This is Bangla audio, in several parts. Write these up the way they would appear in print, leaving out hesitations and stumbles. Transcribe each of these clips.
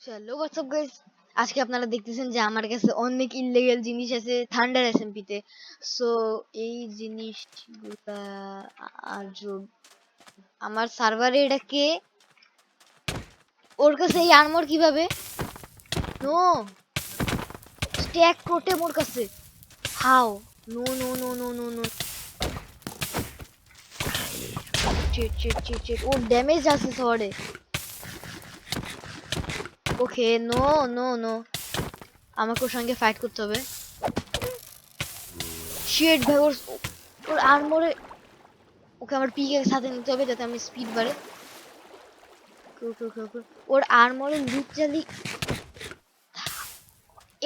হ্যালো হোয়াটসঅ্যাপ গাইস, আজকে আপনারা দেখতেছেন যে আমার কাছে অনেক ইললিগাল জিনিস আছে থান্ডার এসএমপি তে। সো এই জিনিসগুলা আর আমার সার্ভারে এটা কে, ওর কাছে এই আর্মর কিভাবে? নো স্ট্যাক টোটেম ওর কাছে, how? No no no no no no, cheat cheat cheat cheat, ওর ড্যামেজ আছে শহরে। ওকে, নো নো নো, আমাকে ওর সঙ্গে ফাইট করতে হবে। শিট ভাই, ওর ওর আর্মরে, ওকে আমার পিকের সাথে নিতে হবে যাতে আমি স্পিড বাড়ে। ওকে ওকে ওকে, ওর আর্মরে লিটারালি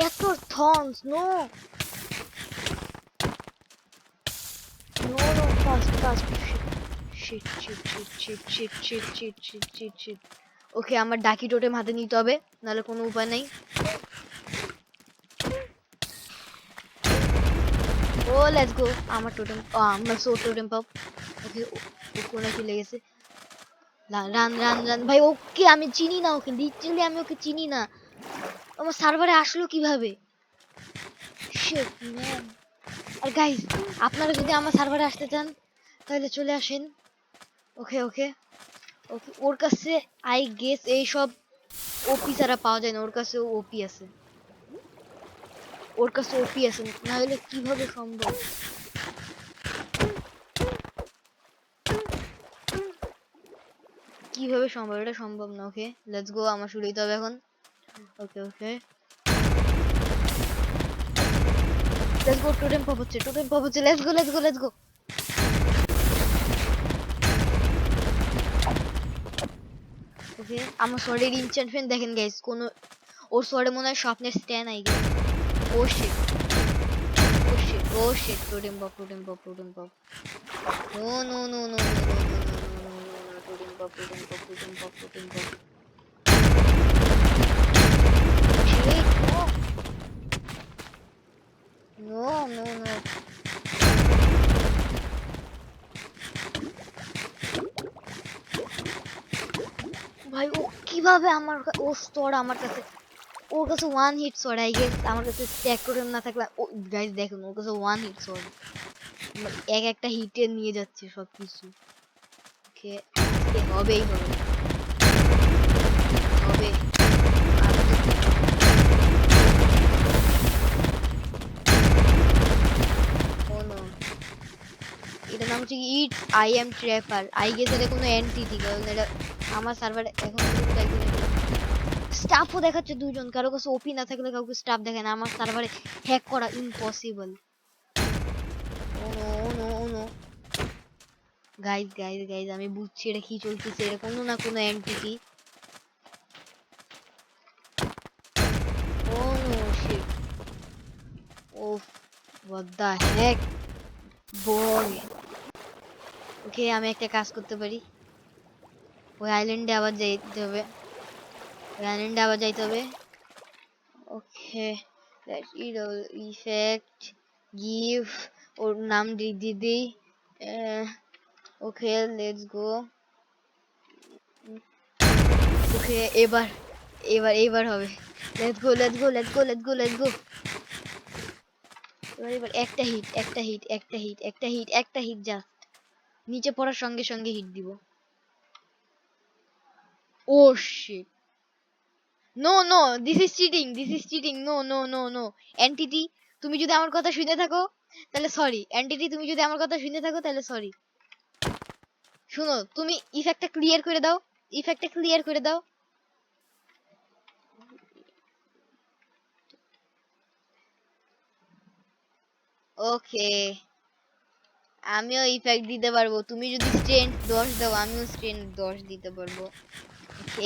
এত thorns. No no no, fast fast, shit shit shit shit shit shit shit shit shit shit. Okay, আমার ডাকি টোটেম হাতে নিতে হবে, নাহলে কোনো উপায় নেই। ও লেটস গো, আমার টোটেম, আমার সো টোটেম পাব। ওকে, ও কোনে চলে গেছে। রান রান রান ভাই, ওকে আমি চিনি না, ওকে লিটারালি আমি ওকে চিনি না। আমার সার্ভারে আসলো কিভাবে? Shit man. আর গাইস, আপনারা যদি আমার সার্ভারে আসতে চান তাহলে চলে আসেন। ওকে ওকে ওকে, ওর কাছে আই গেস এই সব ওপি ছাড়া পাওয়া যায় না, ওর কাছে ওপি আছে, ওর কাছে ওপি আছে, না হলে কিভাবে সম্ভব? কিভাবে সম্ভব? এটা সম্ভব না। ওকে লেটস গো, আমার শুরু দিতে হবে এখন। Okay okay let's go, totem pop হচ্ছে, টোটেম পপ হচ্ছে, let's go let's go let's go. Okay, আমার সোয়ার্ডের ইনচ্যান্টমেন্ট দেখেন গাইস, কোনো ওর সোয়ার্ডে মনে হয় স্বপ্নের স্ট্যান আই গেছে। Oh shit oh shit oh shit, totem pop totem pop totem pop. No no no no no no no no no no no, totem pop totem pop totem pop totem pop. Shit, no no no no. ভাই ও কিভাবে আমার ও স্তর আমার কাছে, ওর কাছে one hit shot I guess, আমার কাছে স্ট্যাক টোটেম না থাকলে। ও গাইস দেখুন, ওর কাছে ওয়ান হিট শট, এক একটা হিটে নিয়ে যাচ্ছে সবকিছু। ওকে, আজকে হবেই হবে, হবে। আমি তো, ও নো, এটার নাম হচ্ছে it's I am trapper. I guess এটা কোনো এন্টিটি, কারণ এটা আমার সার্ভারে এখন পর্যন্ত একজন স্টাফও দেখাচ্ছে দুজন, কারো কাছে ওপি না থাকলে কাউকে স্টাফ দেখে না। আমার সার্ভারে হ্যাক করা impossible. Oh no oh no oh no, guys guys guys, আমি বুঝছি এটা কি চলতেছে, এটা কোনো না কোনো এন্টিটি। ও নো শিট, ওফ, what the heck boy. Okay, আমি একটা কাজ করতে পারি, ওই আইল্যান্ডে আবার যাইতে হবে, ওই আইল্যান্ডে আবার যাইতে হবে। ওকে, লেটস ইফেক্ট গিভ, ওর নাম দিয়ে দিই। ওকে লেটস গো। ওকে, এবার এবার এবার হবে। Let's go let's go let's go let's go let's গো। এবার এবার একটা হিট একটা হিট একটা হিট একটা হিট একটা হিট, জাস্ট নিচে পড়ার সঙ্গে সঙ্গে হিট দিব। Oh shit, no no, this is cheating, this is cheating, no no no no. Entity, তুমি যদি আমার কথা শুনে থাকো তাহলে সরি। এন্টিটি, তুমি যদি আমার কথা শুনে থাকো তাহলে সরি। শুনো, তুমি ইফেক্টটা ক্লিয়ার করে দাও, ইফেক্টটা ক্লিয়ার করে দাও। ওকে, আমিও ইফেক্ট দিতে পারবো, তুমি যদি স্ট্রেন্থ 10 দাও আমিও স্ট্রেন্থ 10 দিতে পারবো।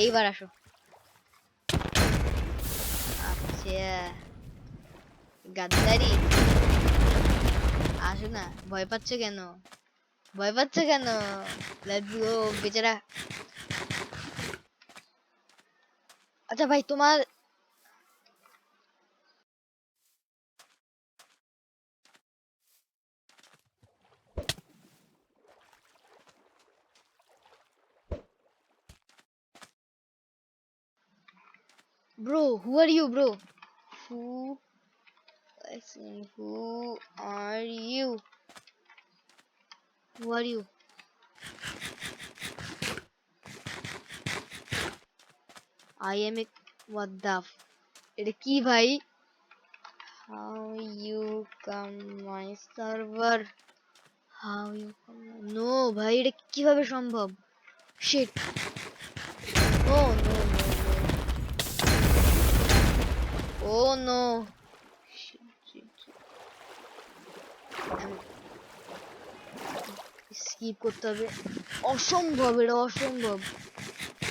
এইবার আসো। আচ্ছা, গাদ্দারি, আসো না, ভয় পাচ্ছ কেন? ভয় পাচ্ছ কেন? লেটস গো বেচারা। আচ্ছা ভাই, তোমার Bro, who are you, bro? Who? Listen, who are you? Who are you? I am a. What the? এটা কি ভাই? How you come my server? How you come? No, ভাই এটা কিভাবে সম্ভব? Shit. No, no, no, no. Oh no. Shit, shit, shit. Skip করতে হবে। অসম্ভব, এটা অসম্ভব।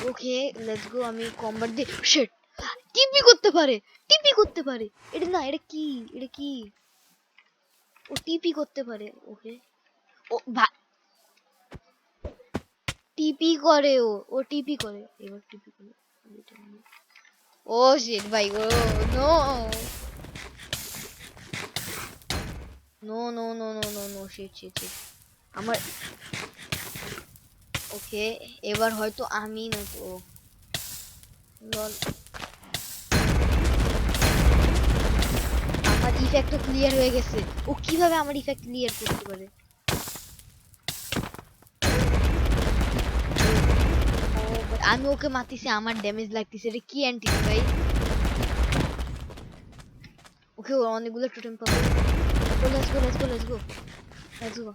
ওকে, লেটস গো। আমি কম্বাট দিয়ে শিট টিপি করতে পারে, টিপি করতে পারে। এটা না, এটা কি? এটা কি? ও টিপি করতে পারে। ওকে, ও টিপি করে। ও টিপি করে। এবার টিপি করে। ও শিট ভাই। Oh no no no no no no no shit shit shit. আমার ওকে, এবার হয়তো আমি না তো লল। আমার ইফেক্ট তো ক্লিয়ার হয়ে গেছে। ও কিভাবে আমার ইফেক্ট ক্লিয়ার করতে পারে? আমি ওকে মারতেছি, আমার ড্যামেজ লাগতেছে। এটা কি অ্যান্টিটি ভাই? ওকে, ও অনেকগুলো টোটেম পাবে। Oh let's go, let's go, let's go, let's go.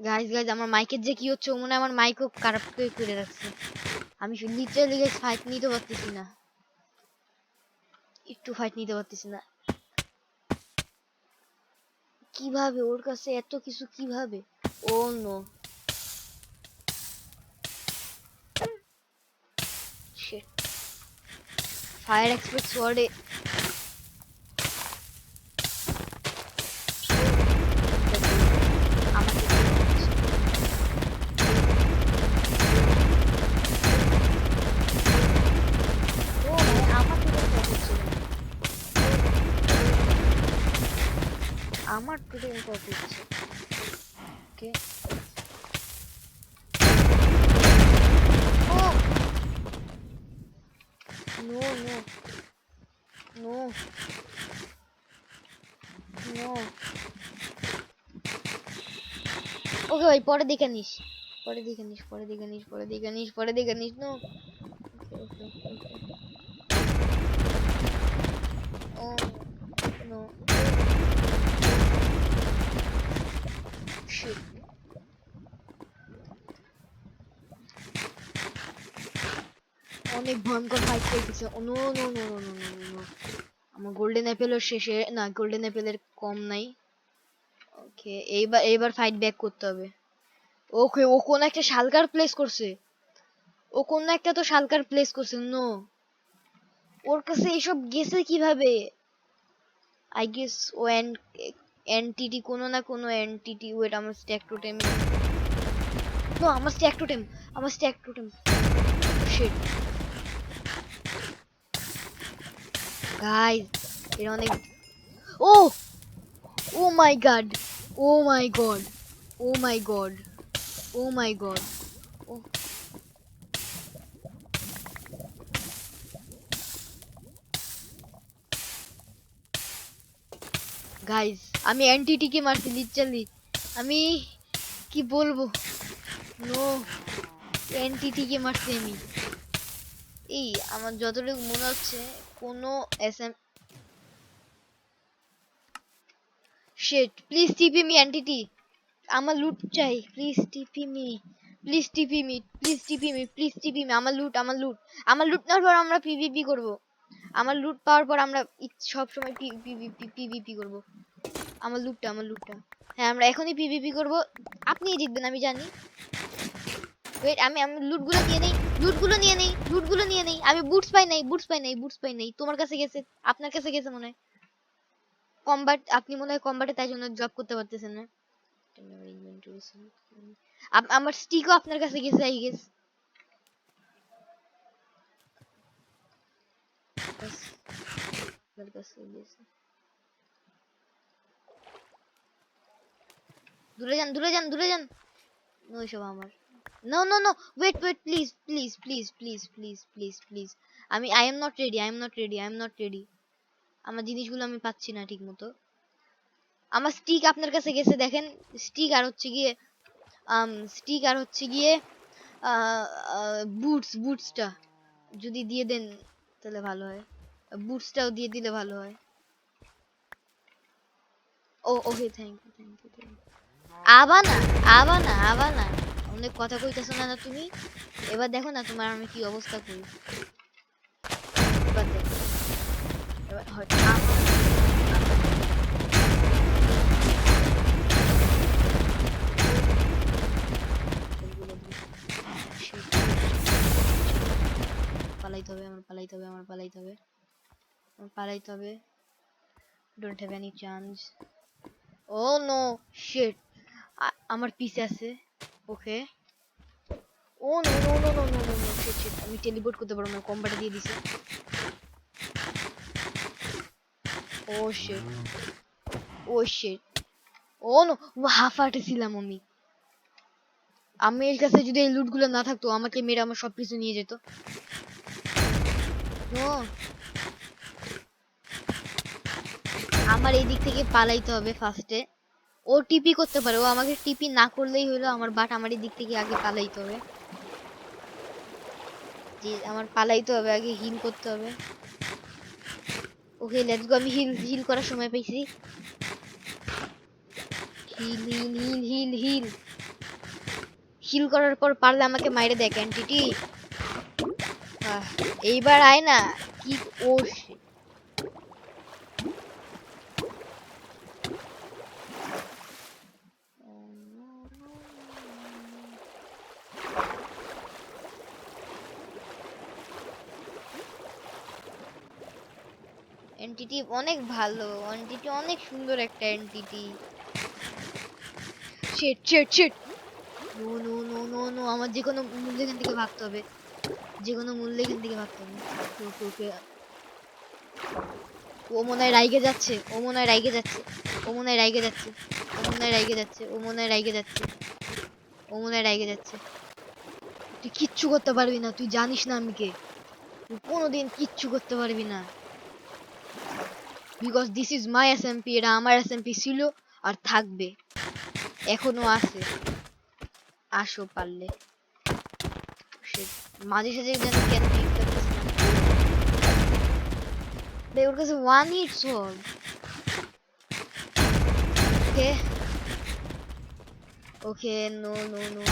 Guys guys, আমার মাইকের যে কি হচ্ছে, ও মনে হয় আমার মাইকও খারাপ করে রাখছে। আমি লিটারালি গাইস ফাইট নিতে পারতেছি না, একটু ফাইট নিতে পারতেছি না। কিভাবে ওর কাছে এত কিছু কিভাবে? ও নো শিট। ফায়ার এক্সপ্রেস ওয়ার্ডে আমাকে ও ভাই আমাকে হচ্ছে আমার টুডে ইম্পর্ট হচ্ছে। ওকে, oh no no no no. ওকে ভাই, পরে দেখে নিস, পরে দেখে নিস, পরে দেখে নিস, পরে দেখে নিস, পরে দেখে নিস। No okay okay okay. Oh no shit. অনেক ভয়ঙ্কর ফাইট চলতেছে। Oh no no no no no no no. আমার গোল্ডেন অ্যাপেলের শেষে না, গোল্ডেন অ্যাপেলের কম নাই। ওকে, এইবার ফাইট ব্যাক করতে হবে। ওকে, ও কোন একটা শালকার প্লেস করছে। ও কোন একটা তো শালকার প্লেস করছে। নো, ওর কাছে এসব গেছে কিভাবে? আই গেস ও এনটিটি, কোনো না কোনো এনটিটি। ওয়েট, আমার স্ট্যাক টোটেম। নো, আমার স্ট্যাক টোটেম, আমার স্ট্যাক টোটেম। শিট গাইস, এর অনেক। ও ও মাই গড, ও মাই গড, ও মাই গড, ও মাই গড। ও গাইস, আমি এনটিটি কে মারছি লিটারালি। আমি কি বলবো? নো, এনটিটি কে মারছি আমি। এই আমার যতটুকু মনে হচ্ছে কোনো এসএম। শিট, প্লিজ টিপি মি এনটিটি। আমার লুট চাই, প্লিজ টিপি মি, প্লিজ টিপি মি, প্লিজ টিপি মি, প্লিজ টিপি মি। আমার লুট, আমার লুট, আমার লুট নেওয়ার পর আমরা পিভিপি করব। আমার লুট পাওয়ার পর আমরা সব সময় পিভিপি করব। আমার লুটটা, আমার লুটটা। হ্যাঁ, আমরা এখনই পিভিপি করব। আপনিই জিতবেন আমি জানি। ওয়েট, আমি লুটগুলো নিয়ে নেই, লুটগুলো নিয়ে নেই, লুটগুলো নিয়ে নেই। আমি বুটস পাই নাই, বুটস পাই নাই, বুটস পাই নাই। তোমার কাছে গেছে, আপনার কাছে গেছে মনে হয়। কমবাট, আপনি মনে হয় কমবাটে, তাই জন্য জব করতে পারতেছেন না। আমার ইনভেন্টরি আমার স্টিকও আপনার কাছে গেছে আই গেস। আপনার কাছে গেছে। দূরে যান, দূরে যান, দূরে যান। ওইসব আমার। No no no, wait wait, please please please please please please please. I am not ready, I am not ready, I am not ready. আমার জিনিসগুলো আমি পাচ্ছি না ঠিক মতো। আমার স্টিক আপনার কাছে গেছে দেখেন। স্টিক আর হচ্ছে গিয়ে স্টিক আর হচ্ছে গিয়ে বুটসটা যদি দিয়ে দেন তাহলে ভালো হয়। বুটসটাও দিয়ে দিলে ভালো হয়। Oh okay, thank you thank you thank you. আবা না অনেক কথা কইতেছো না তুমি। এবার দেখো না তোমার আমি কি অবস্থা করি। এবার দেখো, এবার হয়তো পালাইতে হবে, আমার পালাইতে হবে, আমার পালাইতে হবে, আমার পালাইতে হবে। Don't have any chance. Oh no shit, আমার পিছে আছে। Okay, oh no no no no no no no shit shit, আমি টেলিপোর্ট করতে পারবো না, কম্বাটে দিয়ে দিছে। Oh shit, oh shit, oh no, half হার্টে ছিলাম আমি। আমি এর কাছে যদি এই লুট গুলো না থাকতো আমাকে মেরে আমার সবকিছু নিয়ে যেত। নো, আমার এই দিক থেকে পালাইতে হবে ফার্স্টে। ও টিপি করতে পারে, ও আমাকে টিপি না করলেই হলো আমার, বাট আমার এই দিক থেকে আগে পালাইতে হবে। যে আমার পালাইতে হবে, আগে হিল করতে হবে। ওকে লেটস গো, আমি হিল হিল করার সময় পেয়েছি। Heal heal heal heal heal heal করার পর পারলে আমাকে মাইরে দেয় ক্যান্টিটি। এইবার আয় না কি। ও shit, এন্টিটি অনেক ভালো, এন্টিটি অনেক সুন্দর একটা entity. Shit shit shit, no no no no no, আমার যে কোনো মূল্যে এখান থেকে ভাগতে হবে, যে কোনো মূল্যে এখান থেকে ভাগতে হবে। ওকে ওকে, ও মনে হয় রাইগে যাচ্ছে, ও মনে হয় রাইগে যাচ্ছে, ও মনে হয় রাইগে যাচ্ছে, ও মনে হয় রাইগে যাচ্ছে, ও মনে হয় রাইগে যাচ্ছে, ও মনে হয় রাইগে যাচ্ছে। তুই কিচ্ছু করতে পারবি না, তুই জানিস না আমি কে। তুই কোনোদিন কিচ্ছু করতে পারবি না, because this is my SMP. এটা আমার এসএমপি ছিল আর থাকবে, এখনো আছে। আসো পারলে। Shit, মাঝে সাঝে যেন কেন ঠিক করতেছ না ভাই, ওর কাছে ওয়ান হিট সোর্ড। ওকে ওকে, নো নো নো,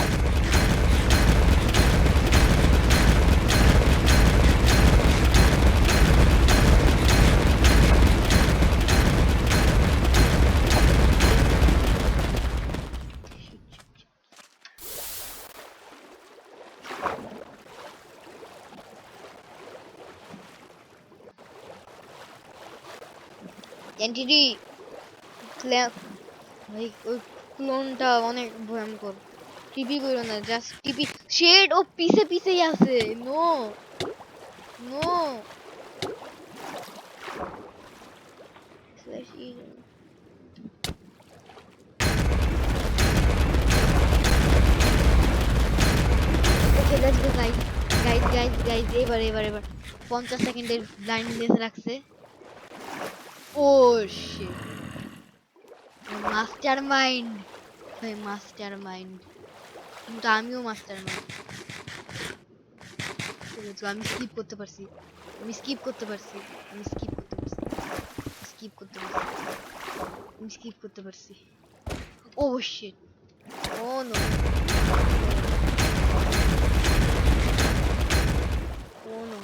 এন্টিটি ভাই, ওই ক্লোনটা অনেক ভয়ঙ্কর। টিপি করো না, জাস্ট টিপি। শেড, ও পিছে পিছেই আছে। No no, slash E. Okay let's go guys, guys guys guys, এবার এবার এবার 50 সেকেন্ডের ব্লাইন্ডনেস রাখছে। ও শিট, মাস্টার মাইন্ড ভাই, মাস্টার মাইন্ড। কিন্তু আমিও মাস্টার মাইন্ড। আমি স্কিপ করতে পারছি, আমি স্কিপ করতে পারছি, আমি স্কিপ করতে পারছি, স্কিপ করতে পারছি, আমি স্কিপ করতে পারছি। ও shit, oh no, oh no.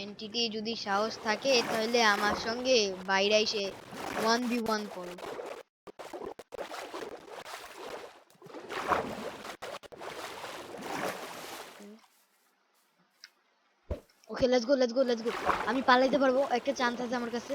Entity যদি সাহস থাকে তাহলে আমার সঙ্গে বাইরে এসে 1v1 করো। ওকে let's go let's go let's গো, আমি পালাইতে পারবো, একটা চান্স আছে আমার কাছে।